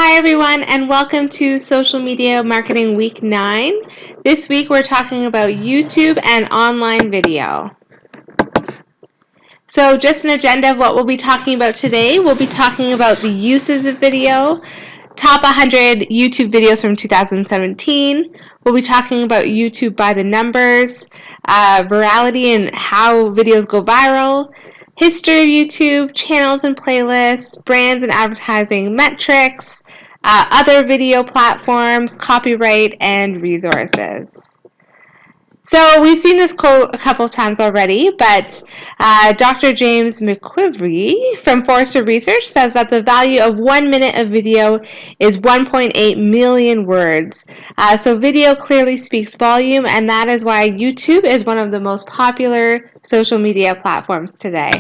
Hi everyone, and welcome to Social Media Marketing Week 9. This week we're talking about YouTube and online video. So just an agenda of what we'll be talking about today. We'll be talking about the uses of video, top 100 YouTube videos from 2017. We'll be talking about YouTube by the numbers, virality and how videos go viral, history of YouTube, channels and playlists, brands and advertising metrics, other video platforms, copyright, and resources. So we've seen this quote a couple of times already, but Dr. James McQuivry from Forrester Research says that the value of 1 minute of video is 1.8 million words. So video clearly speaks volume, and that is why YouTube is one of the most popular social media platforms today.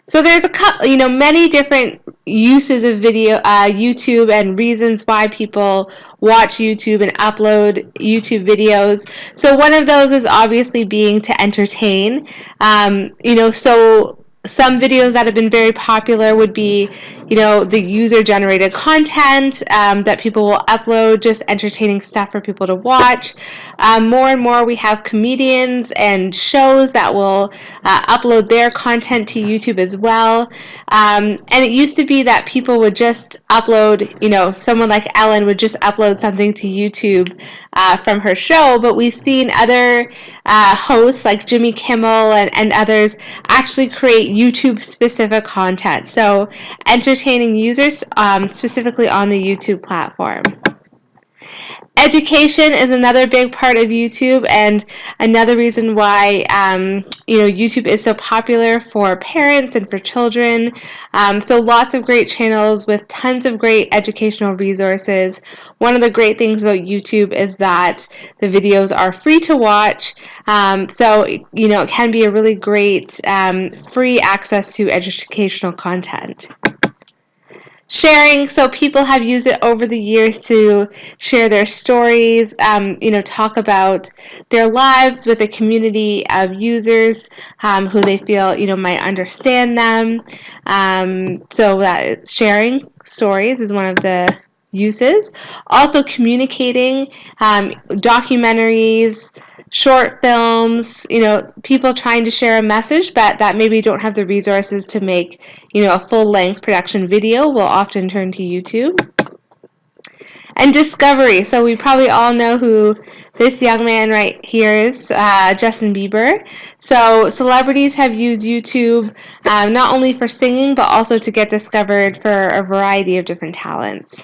So there's many different uses of video, YouTube, and reasons why people watch YouTube and upload YouTube videos. So one of those is obviously being to entertain. So some videos that have been very popular would be, the user-generated content that people will upload, just entertaining stuff for people to watch. More and more we have comedians and shows that will upload their content to YouTube as well. And it used to be that people would just upload, someone like Ellen would just upload something to YouTube from her show, but we've seen other hosts like Jimmy Kimmel and others actually create YouTube-specific content, so entertaining users specifically on the YouTube platform. Education is another big part of YouTube, and another reason why YouTube is so popular for parents and for children. So lots of great channels with tons of great educational resources. One of the great things about YouTube is that the videos are free to watch, so it can be a really great free access to educational content. Sharing, so people have used it over the years to share their stories, talk about their lives with a community of users who they feel, might understand them. So that sharing stories is one of the uses. Also communicating, documentaries, short films, people trying to share a message but that maybe don't have the resources to make, a full-length production video will often turn to YouTube. And discovery. So we probably all know who this young man right here is, Justin Bieber. So celebrities have used YouTube not only for singing but also to get discovered for a variety of different talents.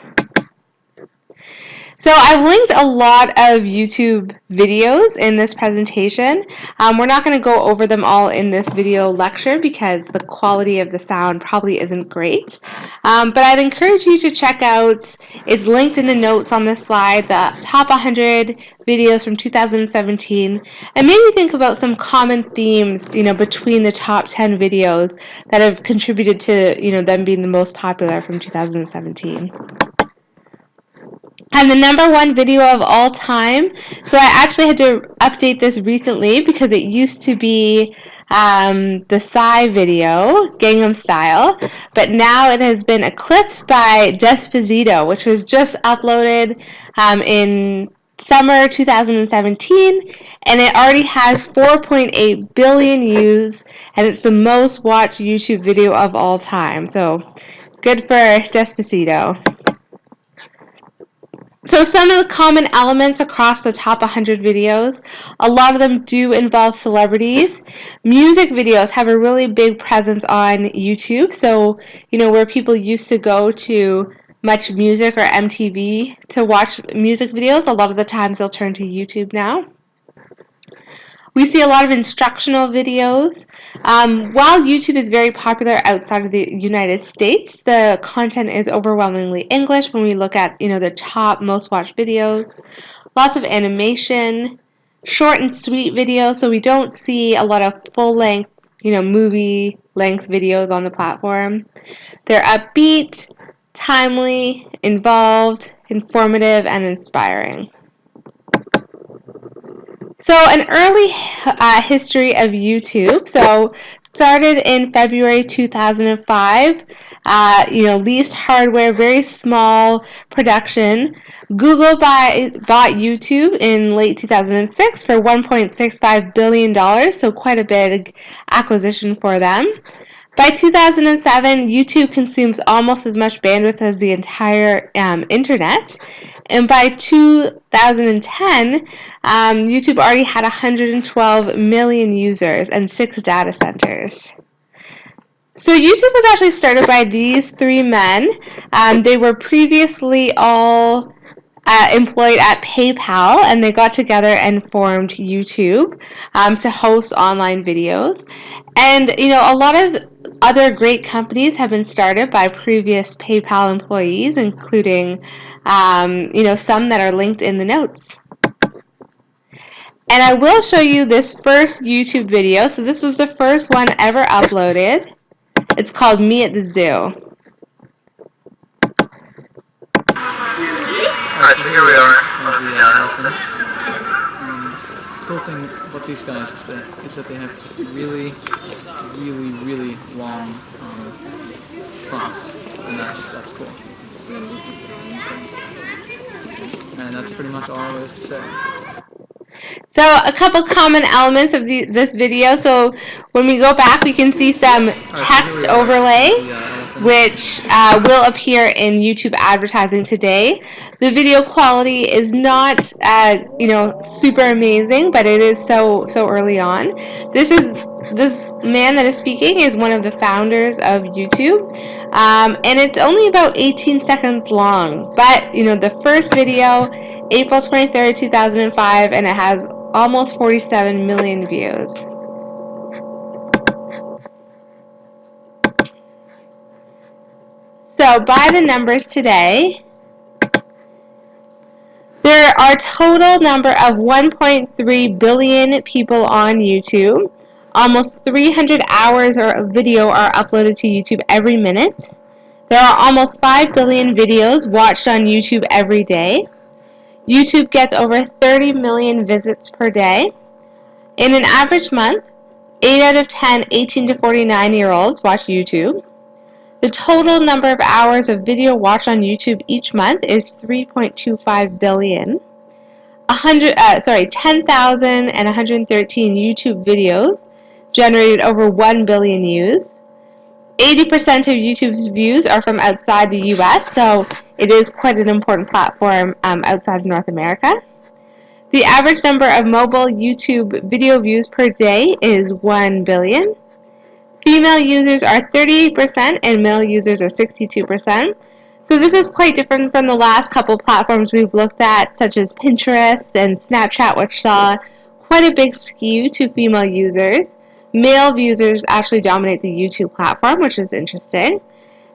So I've linked a lot of YouTube videos in this presentation. We're not going to go over them all in this video lecture because the quality of the sound probably isn't great. But I'd encourage you to check out, it's linked in the notes on this slide, the top 100 videos from 2017, and maybe think about some common themes, between the top 10 videos that have contributed to, them being the most popular from 2017. And the number one video of all time, so I actually had to update this recently because it used to be the Psy video, Gangnam Style, but now it has been eclipsed by Despacito, which was just uploaded in summer 2017, and it already has 4.8 billion views, and it's the most watched YouTube video of all time, so good for Despacito. So some of the common elements across the top 100 videos, a lot of them do involve celebrities. Music videos have a really big presence on YouTube. So, where people used to go to Much Music or MTV to watch music videos, a lot of the times they'll turn to YouTube now. We see a lot of instructional videos. While YouTube is very popular outside of the United States, the content is overwhelmingly English when we look at, the top most watched videos. Lots of animation, short and sweet videos, so we don't see a lot of full-length, movie-length videos on the platform. They're upbeat, timely, involved, informative, and inspiring. So an early history of YouTube. So started in February 2005. Leased hardware, very small production. Google bought YouTube in late 2006 for $1.65 billion, so quite a big acquisition for them. By 2007, YouTube consumes almost as much bandwidth as the entire internet. And by 2010, YouTube already had 112 million users and 6 data centers. So YouTube was actually started by these 3 men. They were previously all employed at PayPal, and they got together and formed YouTube to host online videos. And a lot of other great companies have been started by previous PayPal employees, including some that are linked in the notes. And I will show you this first YouTube video. So this was the first one ever uploaded. It's called Me at the Zoo. Alright, so here we are on the elephants. The cool thing about these guys is that they have really, really long fronts, and that's cool. And that's pretty much all there is to say. So a couple common elements of this video. So when we go back, we can see some text overlay, which will appear in YouTube advertising today. The video quality is not, super amazing, but it is so early on. This man that is speaking is one of the founders of YouTube, and it's only about 18 seconds long. But the first video, April 23rd, 2005, and it has almost 47 million views. So by the numbers today, there are a total number of 1.3 billion people on YouTube. Almost 300 hours of video are uploaded to YouTube every minute. There are almost 5 billion videos watched on YouTube every day. YouTube gets over 30 million visits per day. In an average month, 8 out of 10 18 to 49-year-olds watch YouTube. The total number of hours of video watched on YouTube each month is 3.25 billion. 10,113 YouTube videos generated over 1 billion views. 80% of YouTube's views are from outside the US, so it is quite an important platform outside of North America. The average number of mobile YouTube video views per day is 1 billion. Female users are 38% and male users are 62%. So this is quite different from the last couple platforms we've looked at, such as Pinterest and Snapchat, which saw quite a big skew to female users. Male users actually dominate the YouTube platform, which is interesting.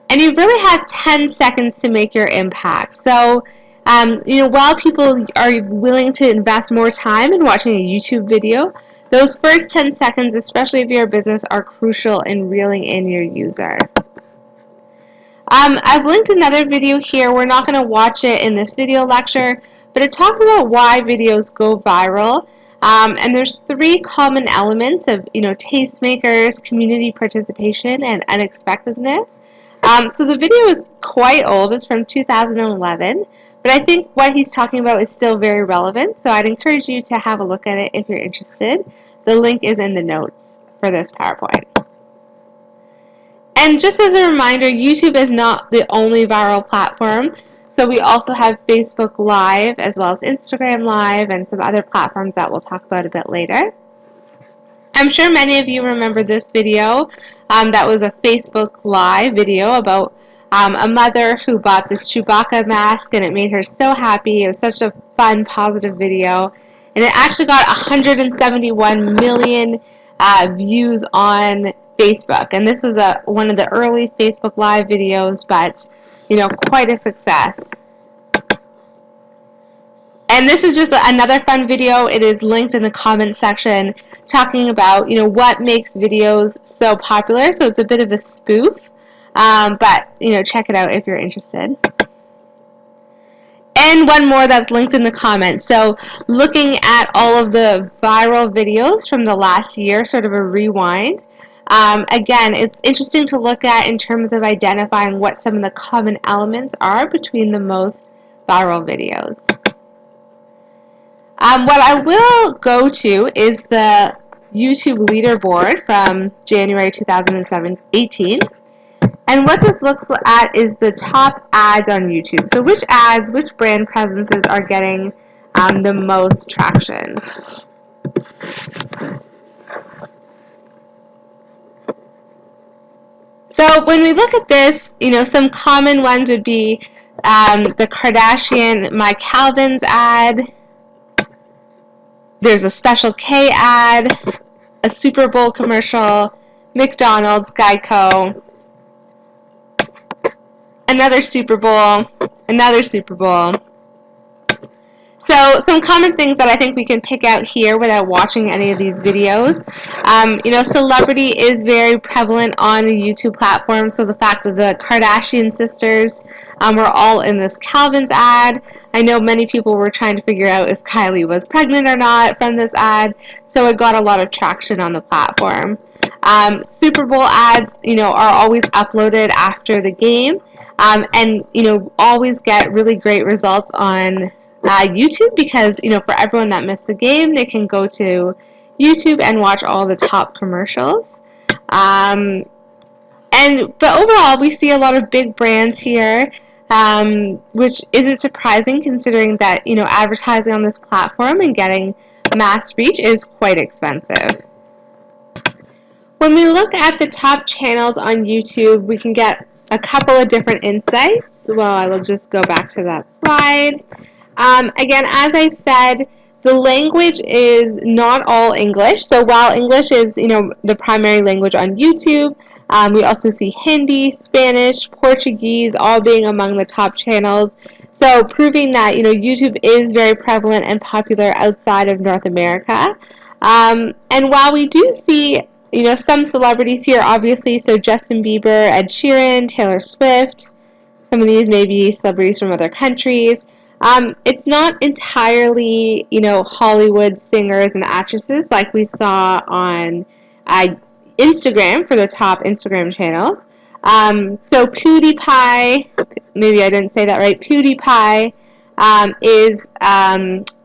And you really have 10 seconds to make your impact. So, while people are willing to invest more time in watching a YouTube video, those first 10 seconds, especially if you're a business, are crucial in reeling in your user. I've linked another video here. We're not going to watch it in this video lecture, but it talks about why videos go viral. And there's 3 common elements of, tastemakers, community participation, and unexpectedness. So the video is quite old. It's from 2011. But I think what he's talking about is still very relevant. So I'd encourage you to have a look at it if you're interested. The link is in the notes for this PowerPoint. And just as a reminder, YouTube is not the only viral platform. So we also have Facebook Live as well as Instagram Live and some other platforms that we'll talk about a bit later. I'm sure many of you remember this video. That was a Facebook Live video about a mother who bought this Chewbacca mask, and it made her so happy. It was such a fun, positive video. And it actually got 171 million views on Facebook. And this was one of the early Facebook Live videos, but quite a success. And this is just another fun video. It is linked in the comments section, talking about what makes videos so popular. So it's a bit of a spoof, but check it out if you're interested. And one more that's linked in the comments. So looking at all of the viral videos from the last year, sort of a rewind. Again, it's interesting to look at in terms of identifying what some of the common elements are between the most viral videos. What I will go to is the YouTube leaderboard from January 2018. And what this looks at is the top ads on YouTube. So which ads, which brand presences are getting the most traction. So when we look at this, some common ones would be the Kardashian My Calvin's ad. There's a Special K ad, a Super Bowl commercial, McDonald's, Geico, another Super Bowl, another Super Bowl. So some common things that I think we can pick out here without watching any of these videos. Celebrity is very prevalent on the YouTube platform. So the fact that the Kardashian sisters were all in this Calvin's ad. I know many people were trying to figure out if Kylie was pregnant or not from this ad. So it got a lot of traction on the platform. Super Bowl ads, are always uploaded after the game. And always get really great results on YouTube because, for everyone that missed the game, they can go to YouTube and watch all the top commercials. But overall, we see a lot of big brands here, which isn't surprising considering that, advertising on this platform and getting mass reach is quite expensive. When we look at the top channels on YouTube, we can get a couple of different insights. Well, I will just go back to that slide. Again, as I said, the language is not all English. So while English is, the primary language on YouTube, we also see Hindi, Spanish, Portuguese, all being among the top channels. So proving that, YouTube is very prevalent and popular outside of North America. And while we do see, some celebrities here, obviously, so Justin Bieber, Ed Sheeran, Taylor Swift, some of these may be celebrities from other countries. It's not entirely, Hollywood singers and actresses like we saw on Instagram for the top Instagram channels. So PewDiePie, maybe I didn't say that right, PewDiePie is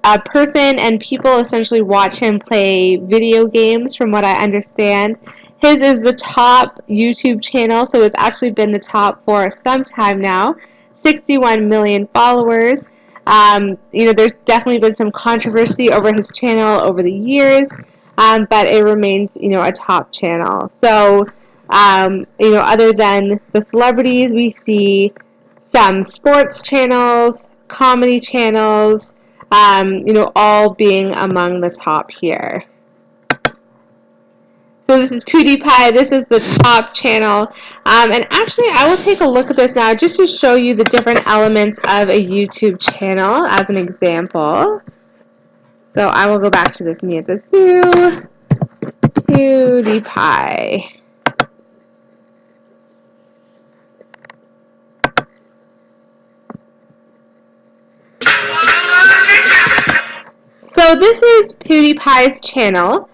a person, and people essentially watch him play video games from what I understand. His is the top YouTube channel, so it's actually been the top for some time now. 61 million followers. There's definitely been some controversy over his channel over the years, but it remains, a top channel. So, other than the celebrities, we see some sports channels, comedy channels, all being among the top here. So this is PewDiePie. This is the top channel. And actually, I will take a look at this now just to show you the different elements of a YouTube channel as an example. So I will go back to this Me at the Zoo. PewDiePie. So this is PewDiePie's channel.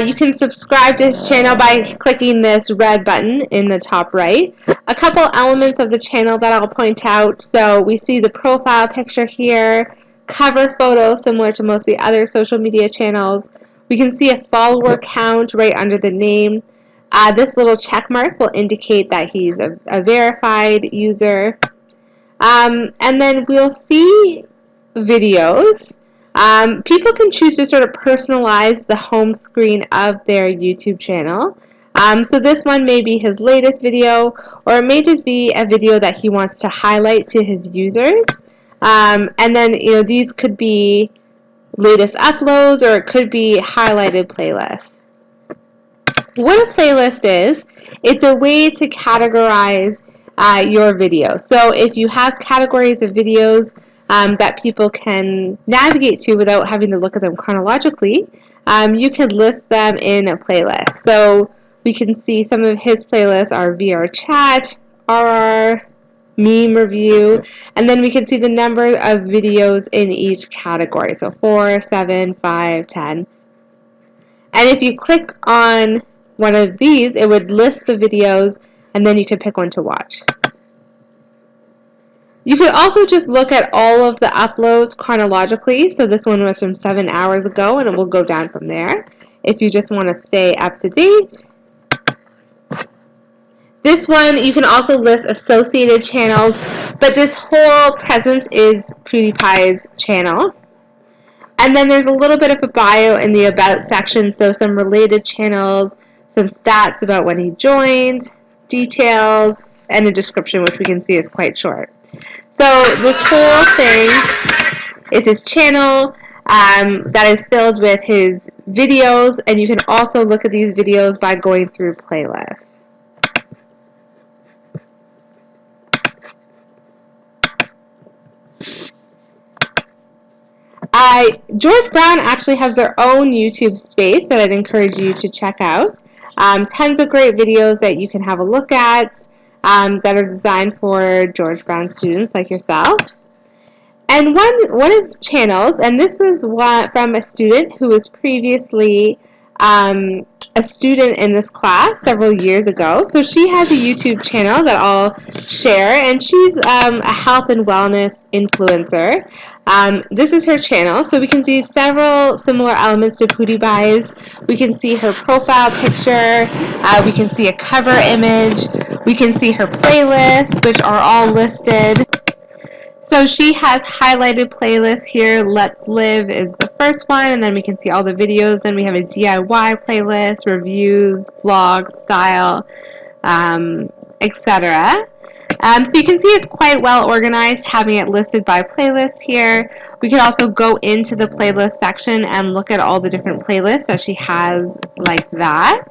You can subscribe to his channel by clicking this red button in the top right. A couple elements of the channel that I'll point out. So we see the profile picture here, cover photo similar to most of the other social media channels. We can see a follower count right under the name. This little check mark will indicate that he's a verified user. And then we'll see videos. People can choose to sort of personalize the home screen of their YouTube channel. So this one may be his latest video, or it may just be a video that he wants to highlight to his users. And then, these could be latest uploads, or it could be highlighted playlists. What a playlist is, it's a way to categorize your video. So if you have categories of videos that people can navigate to without having to look at them chronologically, you can list them in a playlist. So we can see some of his playlists are VR chat, RR, meme review, and then we can see the number of videos in each category. So 4, 7, 5, 10. And if you click on one of these, it would list the videos, and then you could pick one to watch. You could also just look at all of the uploads chronologically. So this one was from 7 hours ago, and it will go down from there if you just want to stay up to date. This one, you can also list associated channels, but this whole presence is PewDiePie's channel. And then there's a little bit of a bio in the About section, so some related channels, some stats about when he joined, details, and a description, which we can see is quite short. So this whole thing is his channel that is filled with his videos, and you can also look at these videos by going through playlists. George Brown actually has their own YouTube space that I'd encourage you to check out. Tons of great videos that you can have a look at that are designed for George Brown students like yourself. And one of the channels, and this was one from a student who was previously a student in this class several years ago. So she has a YouTube channel that I'll share, and she's a health and wellness influencer. This is her channel, so we can see several similar elements to PewDiePie's. We can see her profile picture, we can see a cover image, we can see her playlists, which are all listed. So she has highlighted playlists here. Let's Live is the first one, and then we can see all the videos. Then we have a DIY playlist, reviews, vlog, style, etc. So you can see it's quite well organized, having it listed by playlist here. We can also go into the playlist section and look at all the different playlists that she has like that.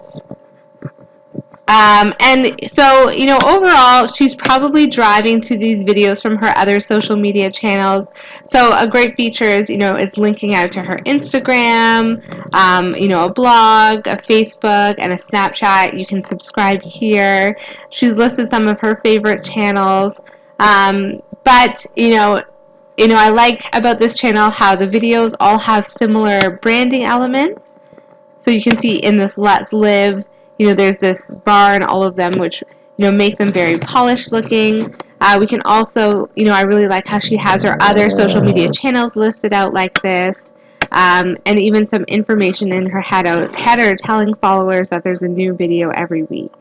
And so, overall, she's probably driving to these videos from her other social media channels. So a great feature is, it's linking out to her Instagram, a blog, a Facebook, and a Snapchat. You can subscribe here. She's listed some of her favorite channels. But I like about this channel how the videos all have similar branding elements. So you can see in this Let's Live, there's this bar and all of them, which, make them very polished looking. We can also, I really like how she has her other social media channels listed out like this, and even some information in her header telling followers that there's a new video every week.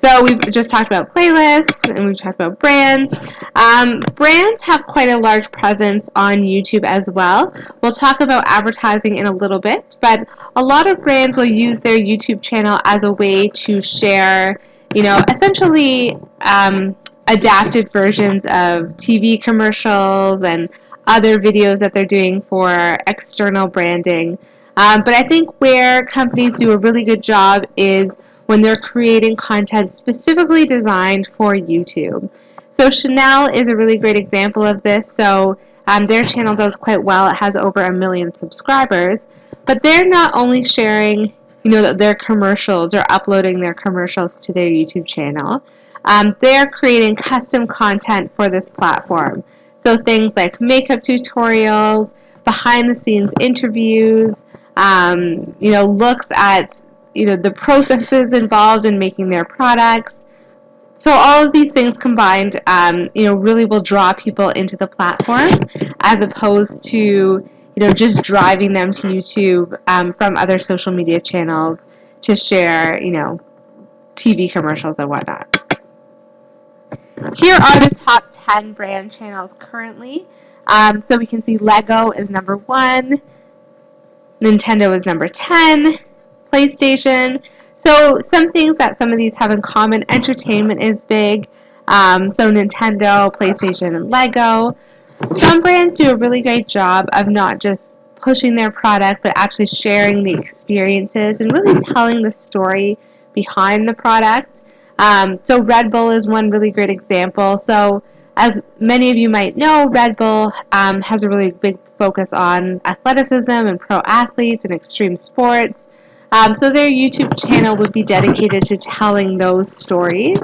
So we've just talked about playlists, and we've talked about brands. Brands have quite a large presence on YouTube as well. We'll talk about advertising in a little bit, but a lot of brands will use their YouTube channel as a way to share, essentially adapted versions of TV commercials and other videos that they're doing for external branding. But I think where companies do a really good job is when they're creating content specifically designed for YouTube. So Chanel is a really great example of this. So their channel does quite well. It has over 1 million subscribers. But they're not only sharing, their commercials or uploading their commercials to their YouTube channel. They're creating custom content for this platform. So things like makeup tutorials, behind-the-scenes interviews, looks at the processes involved in making their products. So all of these things combined, really will draw people into the platform as opposed to, just driving them to YouTube from other social media channels to share, TV commercials and whatnot. Here are the top 10 brand channels currently. So we can see Lego is number 1, Nintendo is number 10, PlayStation. So some things that some of these have in common, entertainment is big. So Nintendo, PlayStation, and Lego. Some brands do a really great job of not just pushing their product, but actually sharing the experiences and really telling the story behind the product. So Red Bull is one really great example. So as many of you might know, Red Bull has a really big focus on athleticism and pro athletes and extreme sports. So their YouTube channel would be dedicated to telling those stories.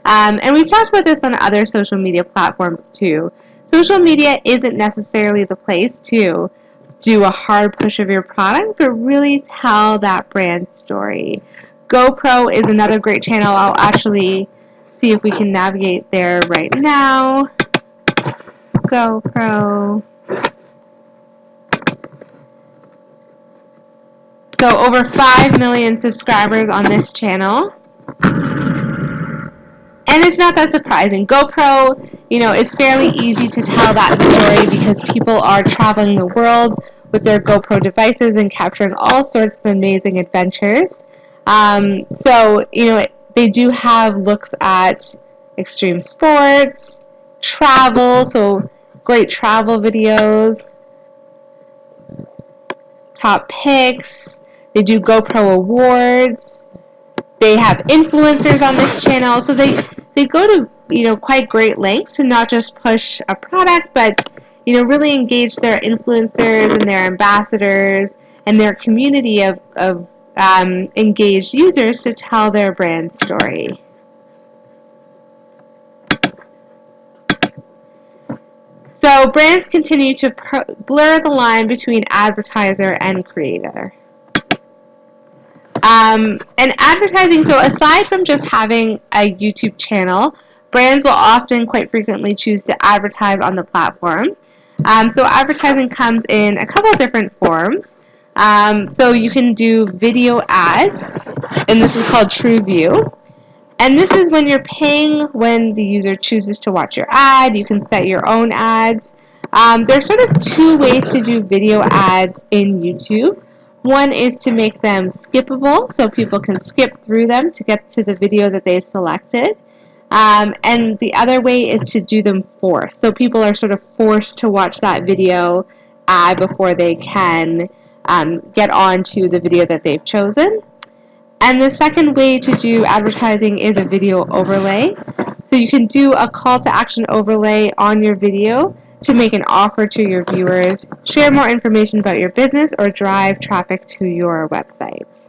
And we've talked about this on other social media platforms too. social media isn't necessarily the place to do a hard push of your product, but really tell that brand story. GoPro is another great channel. I'll actually see if we can navigate there right now. GoPro. So over 5 million subscribers on this channel. And it's not that surprising. GoPro, it's fairly easy to tell that story because people are traveling the world with their GoPro devices and capturing all sorts of amazing adventures. They do have looks at extreme sports, travel, so great travel videos, top picks. They do GoPro awards. They have influencers on this channel, so they go to quite great lengths to not just push a product, but really engage their influencers and their ambassadors and their community of engaged users to tell their brand story. So brands continue to blur the line between advertiser and creator. And advertising, so aside from just having a YouTube channel, brands will often, quite frequently, choose to advertise on the platform. So advertising comes in a couple of different forms. So you can do video ads, and this is called TrueView. And this is when you're paying when the user chooses to watch your ad. You can set your own ads. There's sort of two ways to do video ads in YouTube. One is to make them skippable, so people can skip through them to get to the video that they've selected. And the other way is to do them forced, so people are sort of forced to watch that video ad before they can get on to the video that they've chosen. And the second way to do advertising is a video overlay. So you can do a call to action overlay on your video to make an offer to your viewers, share more information about your business, or drive traffic to your website.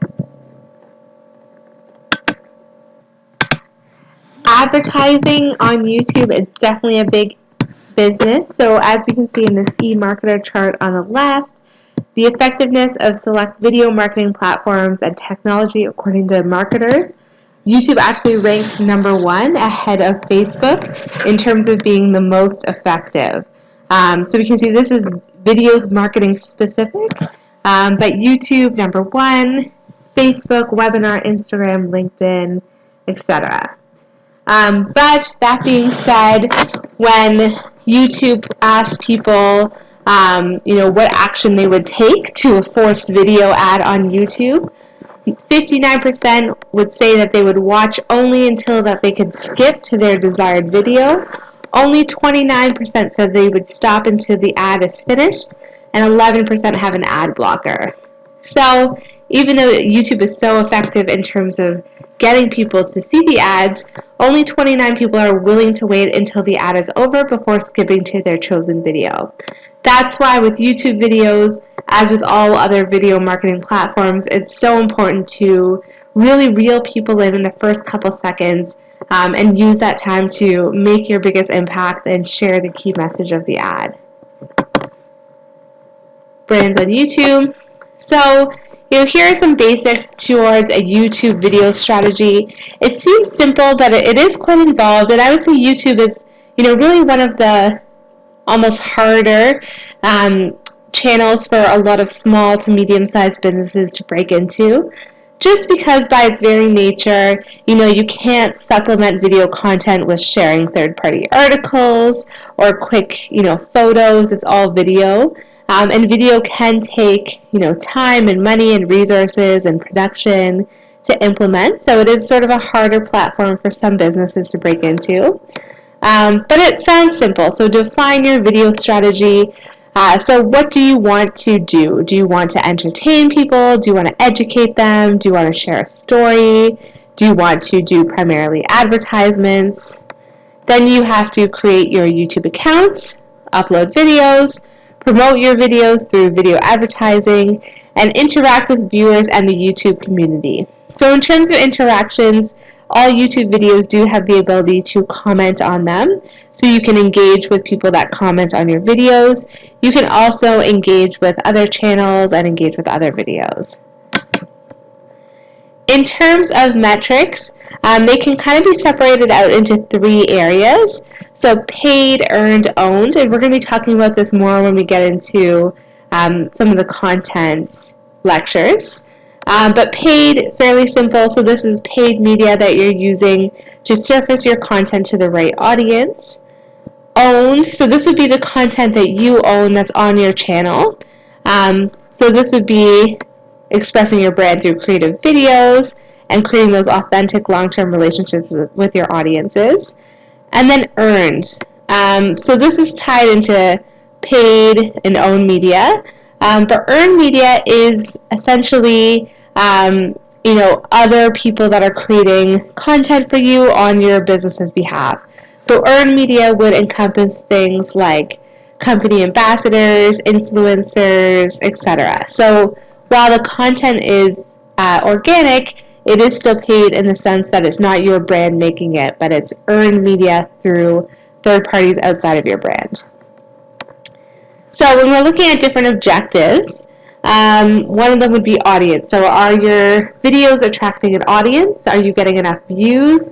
Advertising on YouTube is definitely a big business. So as we can see in this eMarketer chart on the left, the effectiveness of select video marketing platforms and technology according to marketers, YouTube actually ranks #1 ahead of Facebook in terms of being the most effective. So we can see this is video marketing specific, but YouTube #1, Facebook, webinar, Instagram, LinkedIn, etc. But that being said, when YouTube asks people what action they would take to a forced video ad on YouTube, 59% would say that they would watch only until that they could skip to their desired video. Only 29% said they would stop until the ad is finished, and 11% have an ad blocker. So even though YouTube is so effective in terms of getting people to see the ads, only 29 people are willing to wait until the ad is over before skipping to their chosen video. That's why with YouTube videos, as with all other video marketing platforms, it's so important to really reel people in the first couple seconds and use that time to make your biggest impact and share the key message of the ad. Brands on YouTube. So, here are some basics towards a YouTube video strategy. It seems simple, but it is quite involved, and I would say YouTube is, really one of the almost harder channels for a lot of small to medium-sized businesses to break into, just because by its very nature, you can't supplement video content with sharing third-party articles or quick, photos. It's all video. And video can take, time and money and resources and production to implement. So it is sort of a harder platform for some businesses to break into. But it sounds simple. So define your video strategy. So what do you want to do? Do you want to entertain people? Do you want to educate them? Do you want to share a story? Do you want to do primarily advertisements? Then you have to create your YouTube account, upload videos, promote your videos through video advertising, and interact with viewers and the YouTube community. So in terms of interactions, all YouTube videos do have the ability to comment on them. so you can engage with people that comment on your videos. You can also engage with other channels and engage with other videos. In terms of metrics, they can kind of be separated out into 3 areas. So paid, earned, owned, and we're going to be talking about this more when we get into some of the content lectures. But paid, fairly simple, so this is paid media that you're using to surface your content to the right audience. Owned, so this would be the content that you own that's on your channel. So this would be expressing your brand through creative videos and creating those authentic long-term relationships with your audiences. And then earned. So this is tied into paid and owned media. But earned media is essentially other people that are creating content for you on your business's behalf. So earned media would encompass things like company ambassadors, influencers, etc. So while the content is organic, it is still paid in the sense that it's not your brand making it, but it's earned media through third parties outside of your brand. So when we're looking at different objectives, one of them would be audience. So are your videos attracting an audience? Are you getting enough views?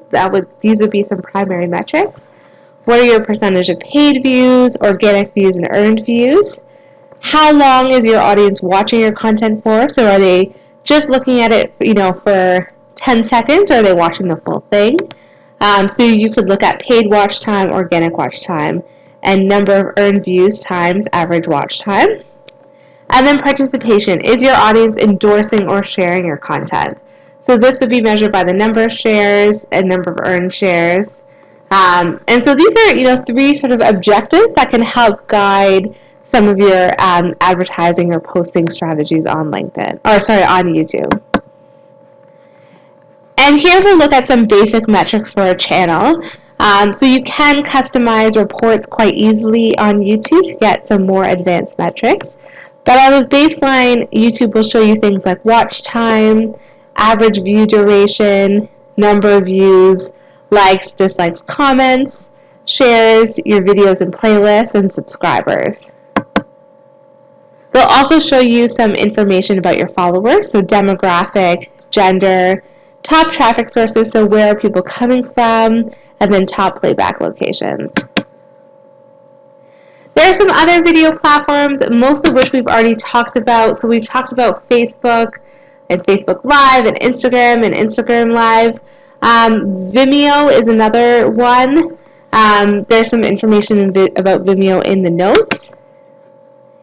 These would be some primary metrics. What are your percentage of paid views, organic views, and earned views? How long is your audience watching your content for? So are they just looking at it, for 10 seconds, or are they watching the full thing? So you could look at paid watch time, organic watch time, and number of earned views times average watch time. And then participation. Is your audience endorsing or sharing your content? So this would be measured by the number of shares and number of earned shares. And so these are, 3 sort of objectives that can help guide some of your advertising or posting strategies on on YouTube. And here we'll look at some basic metrics for a channel. So you can customize reports quite easily on YouTube to get some more advanced metrics. But on the baseline, YouTube will show you things like watch time, average view duration, number of views, likes, dislikes, comments, shares, your videos and playlists, and subscribers. They'll also show you some information about your followers, so demographic, gender, top traffic sources, so where are people coming from, and then top playback locations. There are some other video platforms, most of which we've already talked about. So we've talked about Facebook and Facebook Live and Instagram Live. Vimeo is another one. There's some information about Vimeo in the notes.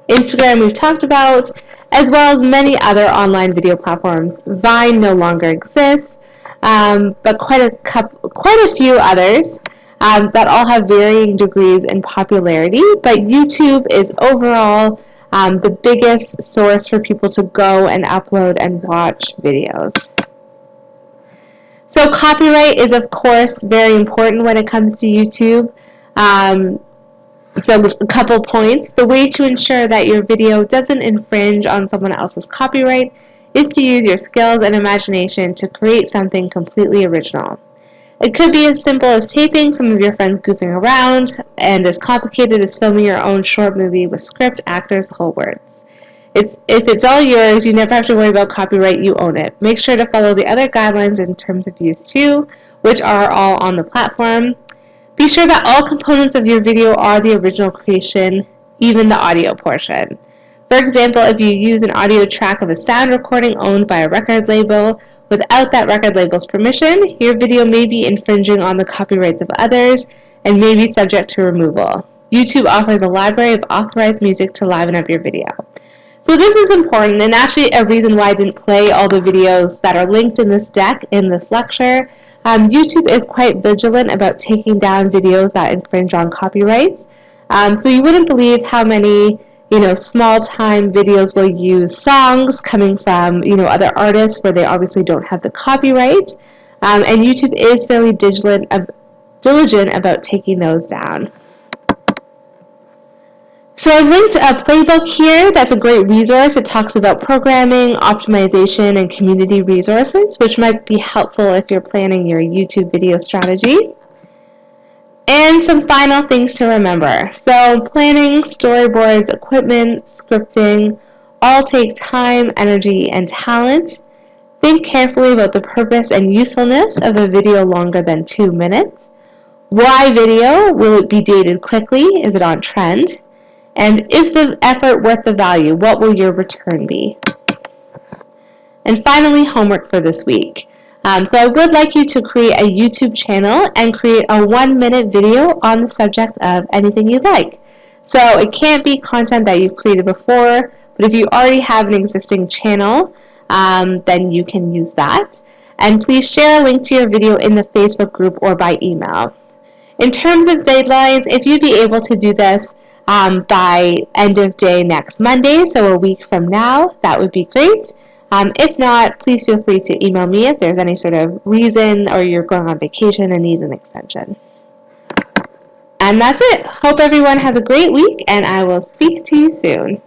Instagram we've talked about, as well as many other online video platforms. Vine no longer exists, but quite a few others that all have varying degrees in popularity. But YouTube is overall the biggest source for people to go and upload and watch videos. So copyright is, of course, very important when it comes to YouTube. So a couple points. The way to ensure that your video doesn't infringe on someone else's copyright is to use your skills and imagination to create something completely original. It could be as simple as taping some of your friends goofing around, and as complicated as filming your own short movie with script, actors, whole words. If it's all yours, you never have to worry about copyright, you own it. Make sure to follow the other guidelines and terms of use too, which are all on the platform. Be sure that all components of your video are the original creation, even the audio portion. For example, if you use an audio track of a sound recording owned by a record label without that record label's permission, your video may be infringing on the copyrights of others and may be subject to removal. YouTube offers a library of authorized music to liven up your video. So this is important, and actually a reason why I didn't play all the videos that are linked in this deck in this lecture. YouTube is quite vigilant about taking down videos that infringe on copyrights. So you wouldn't believe how many small-time videos will use songs coming from other artists where they obviously don't have the copyright. And YouTube is fairly diligent about taking those down. So I've linked a playbook here that's a great resource. It talks about programming, optimization, and community resources, which might be helpful if you're planning your YouTube video strategy. And some final things to remember. So planning, storyboards, equipment, scripting all take time, energy, and talent. Think carefully about the purpose and usefulness of a video longer than 2 minutes. Why video? Will it be dated quickly? Is it on trend? And is the effort worth the value? What will your return be? And finally, homework for this week. So I would like you to create a YouTube channel and create a 1-minute video on the subject of anything you like. So it can't be content that you've created before, but if you already have an existing channel, then you can use that. And please share a link to your video in the Facebook group or by email. In terms of deadlines, if you'd be able to do this by end of day next Monday, so a week from now, that would be great. If not, please feel free to email me if there's any sort of reason or you're going on vacation and need an extension. And that's it. Hope everyone has a great week, and I will speak to you soon.